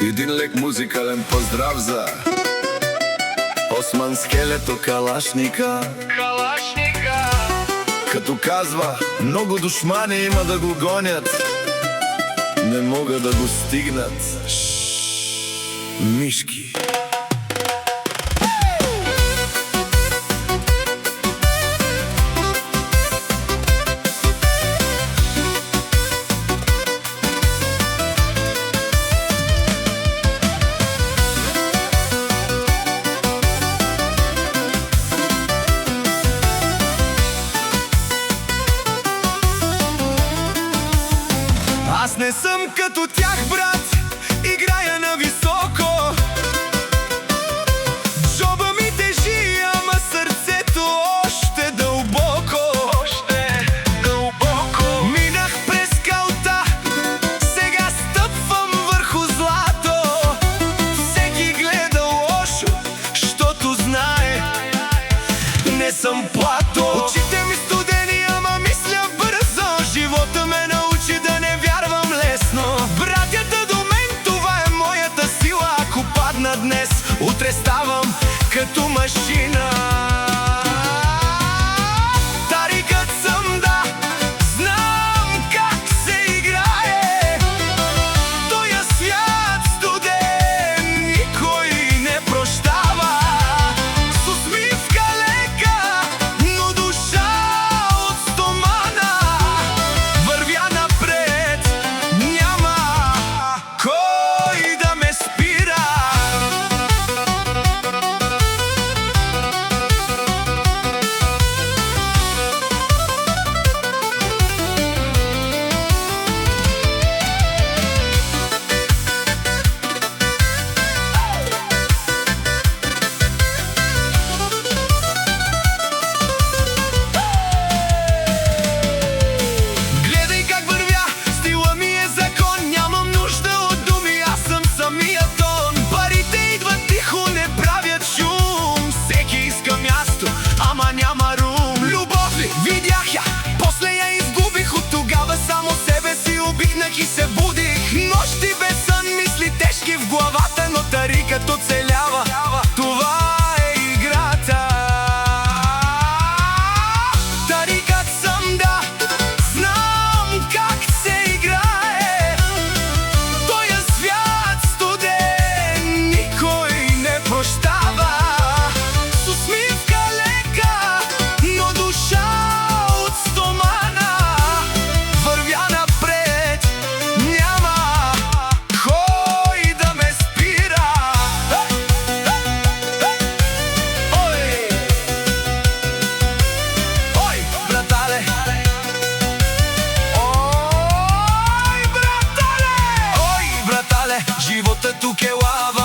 Един лек музикален поздрав за Осман Скелето Калашника. Като казва, много душмани има да го гонят, не мога да го стигнат. Мишки. Аз не съм като тях, брат, играя на високо. Джоба ми тежи, ама сърцето още дълбоко. Минах през калта, сега стъпвам върху злато. Всеки гледа лошо, щото знае, не съм плато. Очите ми студени, ама мисля бързо. Живота ме научи да не вярвам лесно. Братята до мен, това е моята сила. Ако падна днес, утре ставам като машина. Тарикът съм, да, знам как се играе. Тоя свят студен никой не прощава. С усмивка лека, но душа от стомана. Вървя напред, няма кой да ме спира. Гледай как вървя, стила ми е закон. Нямам нужда от думи, аз съм самия тон. Парите идват тихо, не правят шум. Всеки иска място, ама няма рум. Любов ли? Видях я, после я изгубих. От тогава само себе си обикнах и се будих. Нощи без сън, мисли тежки в главата, но тарикът оцелява. Това е играта. Тарикът съм, да, знам как се играе. Тоя свят студен никой не прощава. С усмивка лека, но душа от стомана. Вървя напред, няма кой да ме спира. Ой, ой, братале. Ой, братале. Ой, братале, живота тук е лава.